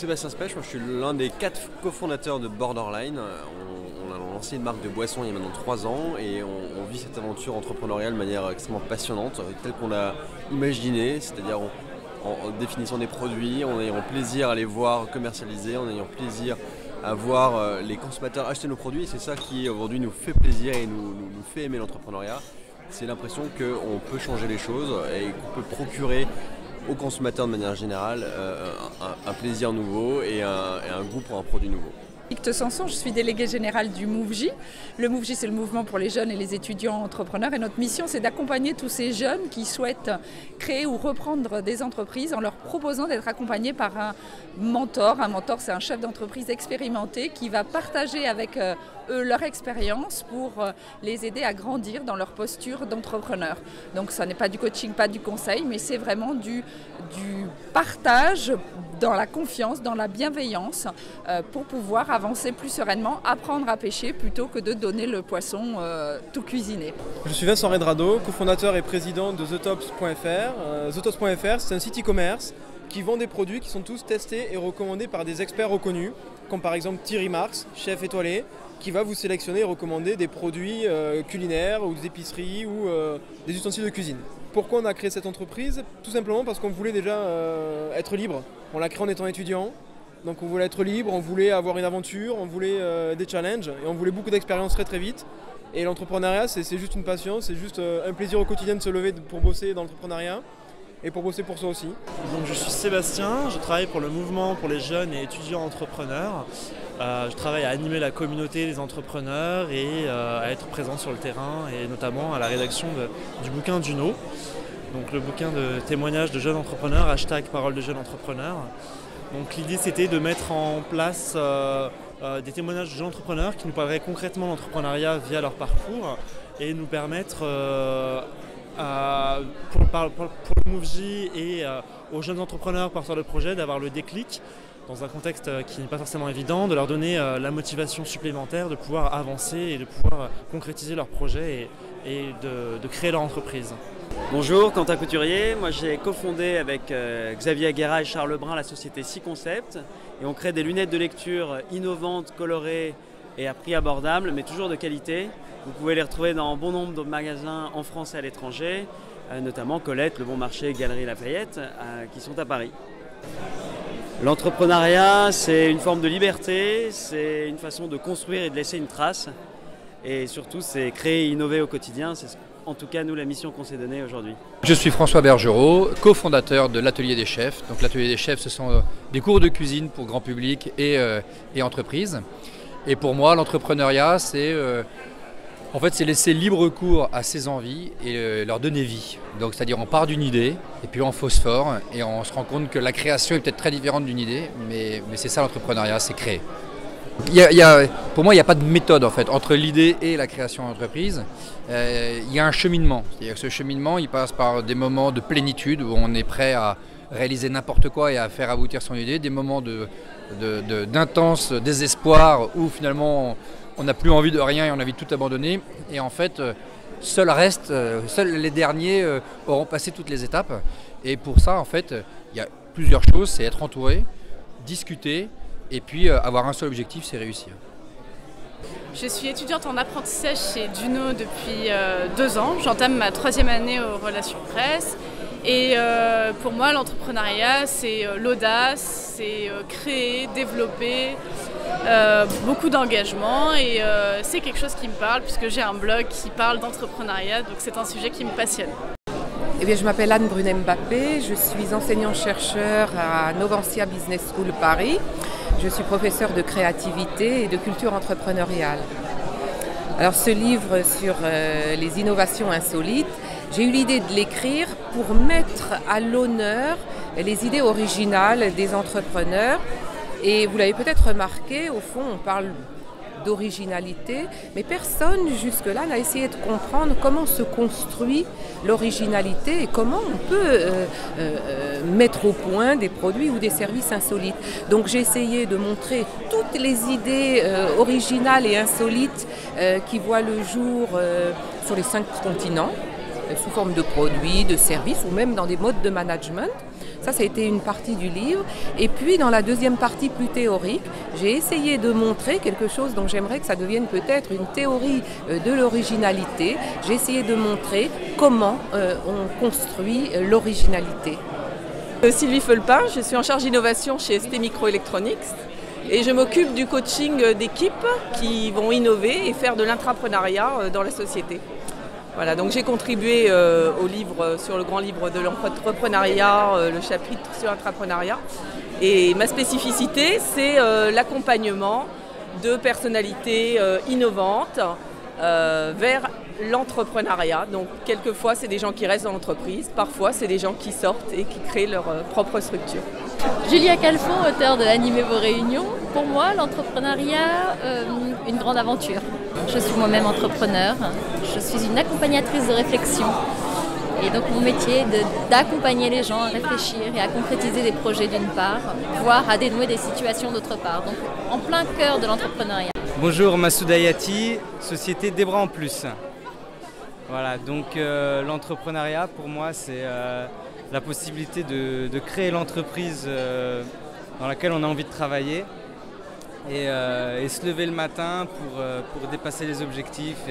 Sébastien Spech, moi, je suis l'un des 4 cofondateurs de Borderline. On a lancé une marque de boissons il y a maintenant 3 ans et on vit cette aventure entrepreneuriale de manière extrêmement passionnante, telle qu'on l'a imaginée, c'est-à-dire en définissant des produits, en ayant plaisir à les voir commercialisés, en ayant plaisir à voir les consommateurs acheter nos produits. Et c'est ça qui aujourd'hui nous fait plaisir et nous fait aimer l'entrepreneuriat. C'est l'impression qu'on peut changer les choses et qu'on peut procurer aux consommateurs de manière générale un plaisir nouveau et un goût pour un produit nouveau. Victor Sanson, je suis déléguée générale du MoveJ. Le MoveJ, c'est le mouvement pour les jeunes et les étudiants entrepreneurs. Et notre mission, c'est d'accompagner tous ces jeunes qui souhaitent créer ou reprendre des entreprises en leur proposant d'être accompagnés par un mentor. Un mentor, c'est un chef d'entreprise expérimenté qui va partager avec eux leur expérience pour les aider à grandir dans leur posture d'entrepreneur. Donc, ça n'est pas du coaching, pas du conseil, mais c'est vraiment du partage dans la confiance, dans la bienveillance pour pouvoir avancer plus sereinement, apprendre à pêcher plutôt que de donner le poisson tout cuisiné. Je suis Vincent Redrado, cofondateur et président de TheTops.fr. TheTops.fr, c'est un site e-commerce qui vend des produits qui sont tous testés et recommandés par des experts reconnus, comme par exemple Thierry Marx, chef étoilé, qui va vous sélectionner et recommander des produits culinaires ou des épiceries ou des ustensiles de cuisine. Pourquoi on a créé cette entreprise? Tout simplement parce qu'on voulait déjà être libre. On l'a créé en étant étudiant, donc on voulait être libre, on voulait avoir une aventure, on voulait des challenges et on voulait beaucoup d'expérience très très vite. Et l'entrepreneuriat, c'est juste une passion, c'est juste un plaisir au quotidien de se lever pour bosser dans l'entrepreneuriat et pour bosser pour soi aussi. Donc je suis Sébastien, je travaille pour le mouvement pour les jeunes et étudiants entrepreneurs. Je travaille à animer la communauté des entrepreneurs et à être présent sur le terrain et notamment à la rédaction du bouquin d'Uno. Donc le bouquin de témoignages de jeunes entrepreneurs, #Parole de jeunes entrepreneurs. Donc l'idée c'était de mettre en place des témoignages de jeunes entrepreneurs qui nous parleraient concrètement de l'entrepreneuriat via leur parcours et nous permettre pour le MoveJ et aux jeunes entrepreneurs porteurs de projets d'avoir le déclic dans un contexte qui n'est pas forcément évident, de leur donner la motivation supplémentaire de pouvoir avancer et de pouvoir concrétiser leurs projets et de créer leur entreprise. Bonjour, Quentin Couturier. Moi j'ai cofondé avec Xavier Aguera et Charles Lebrun la société C-Concept et on crée des lunettes de lecture innovantes, colorées et à prix abordable mais toujours de qualité. Vous pouvez les retrouver dans bon nombre de magasins en France et à l'étranger, notamment Colette, Le Bon Marché, Galerie Lafayette, qui sont à Paris. L'entrepreneuriat, c'est une forme de liberté, c'est une façon de construire et de laisser une trace. Et surtout, c'est créer et innover au quotidien. C'est en tout cas, nous, la mission qu'on s'est donnée aujourd'hui. Je suis François Bergerot, cofondateur de l'Atelier des Chefs. Donc l'Atelier des Chefs, ce sont des cours de cuisine pour grand public et entreprises. Et pour moi, l'entrepreneuriat, c'est laisser libre cours à ses envies et leur donner vie. Donc c'est-à-dire on part d'une idée et puis on phosphore et on se rend compte que la création est peut-être très différente d'une idée, mais c'est ça l'entrepreneuriat, c'est créer. Pour moi, il n'y a pas de méthode en fait entre l'idée et la création d'entreprise. Il y a un cheminement. C'est-à-dire que ce cheminement, il passe par des moments de plénitude où on est prêt à réaliser n'importe quoi et à faire aboutir son idée, des moments d'intense désespoir où finalement on n'a plus envie de rien et on a envie de tout abandonner. Et en fait, seuls les derniers auront passé toutes les étapes. Et pour ça, en fait, il y a plusieurs choses. C'est être entouré, discuter et puis avoir un seul objectif, c'est réussir. Je suis étudiante en apprentissage chez Duno depuis 2 ans. J'entame ma 3e année aux relations presse. Et pour moi, l'entrepreneuriat, c'est l'audace, c'est créer, développer, beaucoup d'engagement. Et c'est quelque chose qui me parle puisque j'ai un blog qui parle d'entrepreneuriat. Donc c'est un sujet qui me passionne. Eh bien, je m'appelle Anne Brunet-Mbappé, je suis enseignant-chercheur à Novantia Business School Paris. Je suis professeure de créativité et de culture entrepreneuriale. Alors ce livre sur les innovations insolites, j'ai eu l'idée de l'écrire pour mettre à l'honneur les idées originales des entrepreneurs. Et vous l'avez peut-être remarqué, au fond, on parle d'originalité, mais personne jusque-là n'a essayé de comprendre comment se construit l'originalité et comment on peut mettre au point des produits ou des services insolites. Donc j'ai essayé de montrer toutes les idées originales et insolites qui voient le jour sur les 5 continents. sous forme de produits, de services ou même dans des modes de management. Ça a été une partie du livre. Et puis dans la deuxième partie plus théorique, j'ai essayé de montrer quelque chose dont j'aimerais que ça devienne peut-être une théorie de l'originalité. J'ai essayé de montrer comment on construit l'originalité. Sylvie Felpin, je suis en charge d'innovation chez ST Microelectronics et je m'occupe du coaching d'équipes qui vont innover et faire de l'intrapreneuriat dans la société. Voilà, donc j'ai contribué au livre, sur le grand livre de l'entrepreneuriat, le chapitre sur l'entrepreneuriat. Et ma spécificité, c'est l'accompagnement de personnalités innovantes vers l'entrepreneuriat. Donc quelquefois, c'est des gens qui restent dans l'entreprise, parfois, c'est des gens qui sortent et qui créent leur propre structure. Julia Calfon, auteure de Animez vos réunions. Pour moi, l'entrepreneuriat, une grande aventure. Je suis moi-même entrepreneur, je suis une accompagnatrice de réflexion. Et donc mon métier est d'accompagner les gens à réfléchir et à concrétiser des projets d'une part, voire à dénouer des situations d'autre part. Donc en plein cœur de l'entrepreneuriat. Bonjour, Massoud Hayati, société Des Bras en Plus. Voilà, donc l'entrepreneuriat pour moi c'est la possibilité de créer l'entreprise dans laquelle on a envie de travailler et se lever le matin pour dépasser les objectifs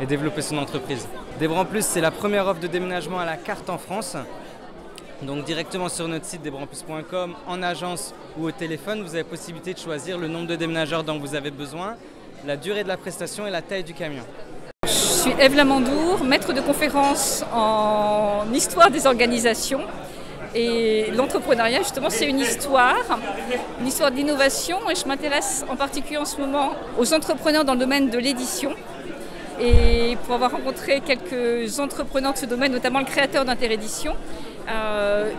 et développer son entreprise. Des Bras en Plus, c'est la première offre de déménagement à la carte en France. Donc directement sur notre site desbrasenplus.com, en agence ou au téléphone, vous avez la possibilité de choisir le nombre de déménageurs dont vous avez besoin, la durée de la prestation et la taille du camion. Je suis Eve Lamandour, maître de conférence en histoire des organisations. Et l'entrepreneuriat, justement, c'est une histoire d'innovation. Et je m'intéresse en particulier en ce moment aux entrepreneurs dans le domaine de l'édition. Et pour avoir rencontré quelques entrepreneurs de ce domaine, notamment le créateur d'Interédition,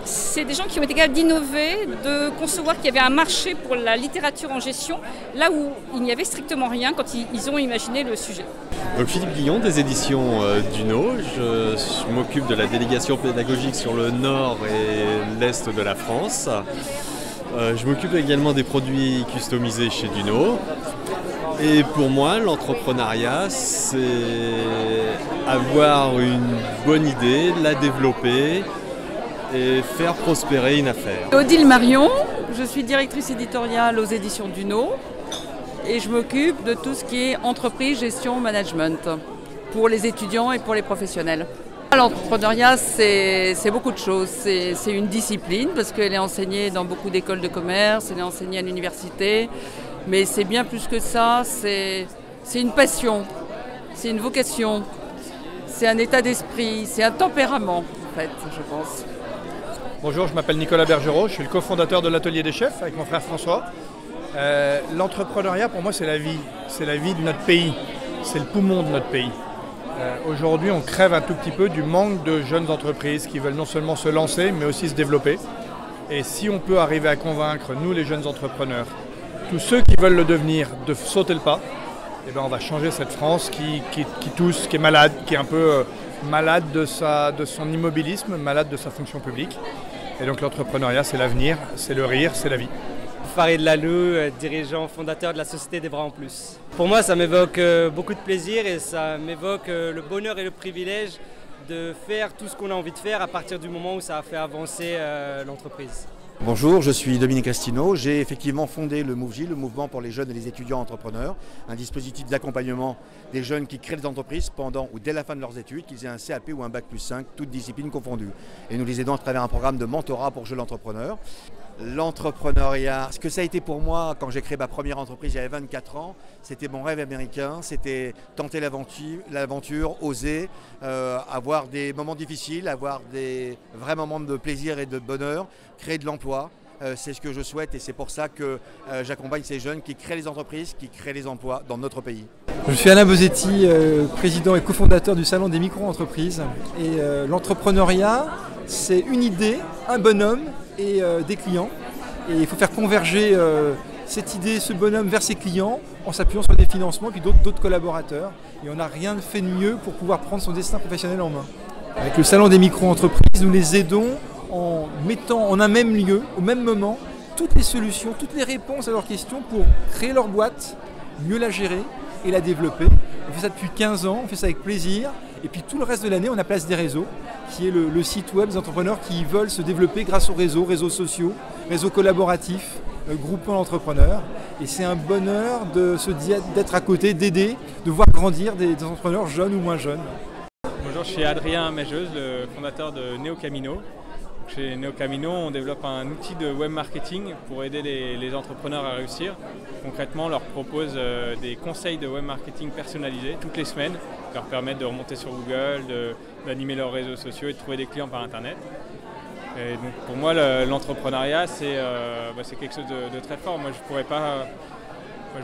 c'est des gens qui ont été capables d'innover, de concevoir qu'il y avait un marché pour la littérature en gestion, là où il n'y avait strictement rien quand ils ont imaginé le sujet. Donc Philippe Guillon des éditions Duno, je m'occupe de la délégation pédagogique sur le nord et l'est de la France. Je m'occupe également des produits customisés chez Duno. Et pour moi, l'entrepreneuriat, c'est avoir une bonne idée, la développer et faire prospérer une affaire. Odile Marion, je suis directrice éditoriale aux éditions Duno et je m'occupe de tout ce qui est entreprise, gestion, management pour les étudiants et pour les professionnels. L'entrepreneuriat, c'est beaucoup de choses. C'est une discipline parce qu'elle est enseignée dans beaucoup d'écoles de commerce, elle est enseignée à l'université. Mais c'est bien plus que ça, c'est une passion, c'est une vocation, c'est un état d'esprit, c'est un tempérament en fait, je pense. Bonjour, je m'appelle Nicolas Bergerot, je suis le cofondateur de l'Atelier des Chefs avec mon frère François. L'entrepreneuriat pour moi c'est la vie de notre pays, c'est le poumon de notre pays. Aujourd'hui on crève un tout petit peu du manque de jeunes entreprises qui veulent non seulement se lancer mais aussi se développer. Et si on peut arriver à convaincre nous les jeunes entrepreneurs, tous ceux qui veulent le devenir, de sauter le pas, eh ben on va changer cette France qui tousse, qui est malade, qui est un peu malade de son immobilisme, malade de sa fonction publique. Et donc l'entrepreneuriat, c'est l'avenir, c'est le rire, c'est la vie. Farid Lalou, dirigeant fondateur de la société Des Bras en Plus. Pour moi, ça m'évoque beaucoup de plaisir et ça m'évoque le bonheur et le privilège de faire tout ce qu'on a envie de faire à partir du moment où ça a fait avancer l'entreprise. Bonjour, je suis Dominique Astino. J'ai effectivement fondé le MOVJ, le Mouvement pour les jeunes et les étudiants entrepreneurs, un dispositif d'accompagnement des jeunes qui créent des entreprises pendant ou dès la fin de leurs études, qu'ils aient un CAP ou un Bac+5, toutes disciplines confondues. Et nous les aidons à travers un programme de mentorat pour jeunes entrepreneurs. L'entrepreneuriat, ce que ça a été pour moi quand j'ai créé ma première entreprise, j'avais 24 ans, c'était mon rêve américain, c'était tenter l'aventure, oser, avoir des moments difficiles, avoir des vrais moments de plaisir et de bonheur, créer de l'emploi. C'est ce que je souhaite et c'est pour ça que j'accompagne ces jeunes qui créent les entreprises, qui créent les emplois dans notre pays. Je suis Alain Bosetti, président et cofondateur du Salon des micro-entreprises. Et l'entrepreneuriat, c'est une idée, un bonhomme et des clients. Et il faut faire converger cette idée, ce bonhomme vers ses clients en s'appuyant sur des financements et puis d'autres collaborateurs. Et on n'a rien fait de mieux pour pouvoir prendre son destin professionnel en main. Avec le Salon des micro-entreprises, nous les aidons en mettant en un même lieu, au même moment, toutes les solutions, toutes les réponses à leurs questions pour créer leur boîte, mieux la gérer et la développer. On fait ça depuis 15 ans, on fait ça avec plaisir. Et puis tout le reste de l'année, on a Place des Réseaux, qui est le site web des entrepreneurs qui veulent se développer grâce aux réseaux sociaux, réseaux collaboratifs, groupements d'entrepreneurs. Et c'est un bonheur d'être à côté, d'aider, de voir grandir des entrepreneurs jeunes ou moins jeunes. Bonjour, je suis Adrien Maigeuse, le fondateur de NeoCamino. Chez NeoCamino, on développe un outil de web marketing pour aider les entrepreneurs à réussir. Concrètement, on leur propose des conseils de web marketing personnalisés toutes les semaines, qui leur permettent de remonter sur Google, d'animer leurs réseaux sociaux et de trouver des clients par Internet. Et donc pour moi, l'entrepreneuriat, c'est quelque chose de très fort. Moi,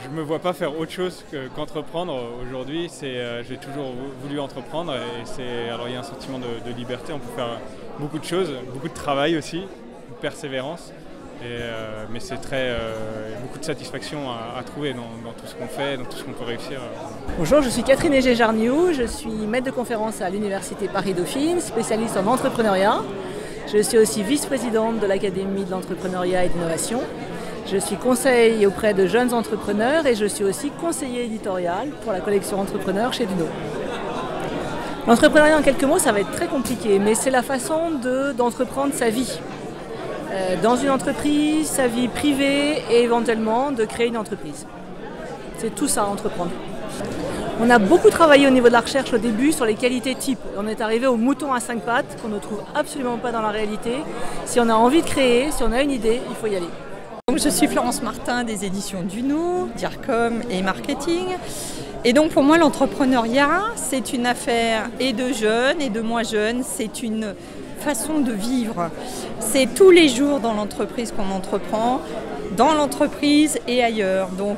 je ne me vois pas faire autre chose qu'entreprendre aujourd'hui. J'ai toujours voulu entreprendre alors il y a un sentiment de liberté. On peut faire beaucoup de choses, beaucoup de travail aussi, de persévérance. Mais c'est beaucoup de satisfaction à trouver dans tout ce qu'on fait, dans tout ce qu'on peut réussir. Bonjour, je suis Catherine Égé-Jarniou, je suis maître de conférence à l'Université Paris-Dauphine, spécialiste en entrepreneuriat. Je suis aussi vice-présidente de l'Académie de l'entrepreneuriat et de l'innovation. Je suis conseil auprès de jeunes entrepreneurs et je suis aussi conseiller éditorial pour la collection Entrepreneurs chez Duno. L'entrepreneuriat en quelques mots, ça va être très compliqué, mais c'est la façon d'entreprendre sa vie. Dans une entreprise, sa vie privée et éventuellement de créer une entreprise. C'est tout ça, entreprendre. On a beaucoup travaillé au niveau de la recherche au début sur les qualités types. On est arrivé au mouton à 5 pattes qu'on ne trouve absolument pas dans la réalité. Si on a envie de créer, si on a une idée, il faut y aller. Donc, je suis Florence Martin des éditions Duno, DIRCOM et Marketing. Et donc pour moi l'entrepreneuriat c'est une affaire et de jeunes et de moins jeunes, c'est une façon de vivre. C'est tous les jours dans l'entreprise qu'on entreprend, dans l'entreprise et ailleurs. Donc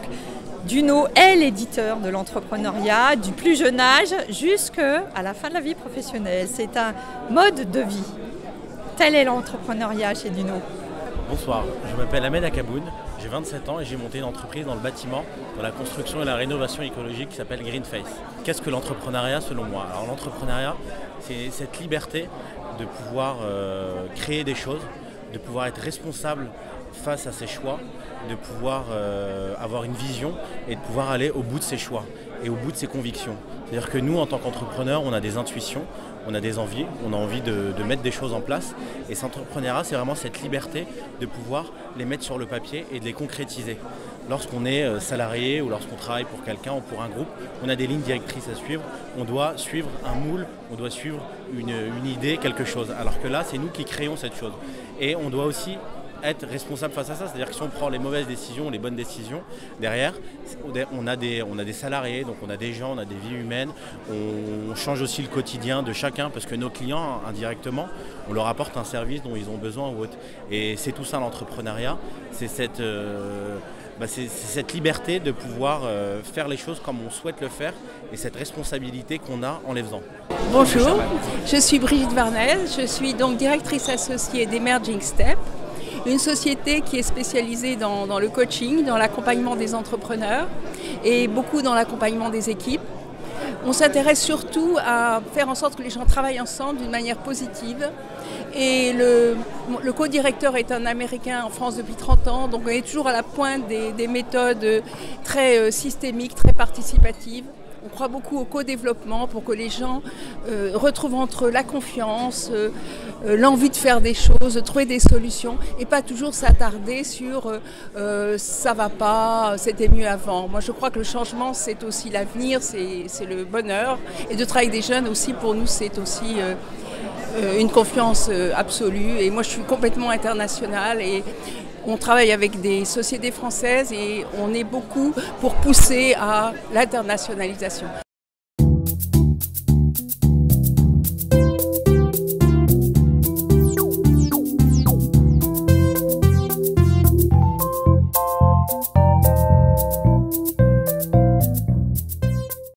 Duno est l'éditeur de l'entrepreneuriat du plus jeune âge jusqu'à la fin de la vie professionnelle. C'est un mode de vie. Tel est l'entrepreneuriat chez Duno. Bonsoir, je m'appelle Ahmed Akaboun, j'ai 27 ans et j'ai monté une entreprise dans le bâtiment, dans la construction et la rénovation écologique qui s'appelle Greenface. Qu'est-ce que l'entrepreneuriat selon moi? Alors l'entrepreneuriat, c'est cette liberté de pouvoir créer des choses, de pouvoir être responsable face à ses choix, de pouvoir avoir une vision et de pouvoir aller au bout de ses choix et au bout de ses convictions. C'est-à-dire que nous, en tant qu'entrepreneurs, on a des intuitions, on a des envies, on a envie de mettre des choses en place. Et cet entrepreneuriat, c'est vraiment cette liberté de pouvoir les mettre sur le papier et de les concrétiser. Lorsqu'on est salarié ou lorsqu'on travaille pour quelqu'un ou pour un groupe, on a des lignes directrices à suivre. On doit suivre un moule, on doit suivre une idée, quelque chose. Alors que là, c'est nous qui créons cette chose. Et on doit aussi être responsable face à ça, c'est-à-dire que si on prend les mauvaises décisions, les bonnes décisions, derrière, on a des salariés, donc on a des gens, on a des vies humaines, on change aussi le quotidien de chacun parce que nos clients, indirectement, on leur apporte un service dont ils ont besoin ou autre. Et c'est tout ça l'entrepreneuriat, c'est cette liberté de pouvoir faire les choses comme on souhaite le faire et cette responsabilité qu'on a en les faisant. Bonjour, je suis Brigitte Varnel, je suis donc directrice associée d'Emerging Step, une société qui est spécialisée dans le coaching, dans l'accompagnement des entrepreneurs et beaucoup dans l'accompagnement des équipes. On s'intéresse surtout à faire en sorte que les gens travaillent ensemble d'une manière positive. Et le co-directeur est un Américain en France depuis 30 ans, donc on est toujours à la pointe des méthodes très systémiques, très participatives. On croit beaucoup au co-développement pour que les gens retrouvent entre eux la confiance, l'envie de faire des choses, de trouver des solutions et pas toujours s'attarder sur ça va pas, c'était mieux avant. Moi je crois que le changement c'est aussi l'avenir, c'est le bonheur et de travailler avec des jeunes aussi pour nous c'est aussi une confiance absolue et moi je suis complètement internationale et on travaille avec des sociétés françaises et on est beaucoup pour pousser à l'internationalisation.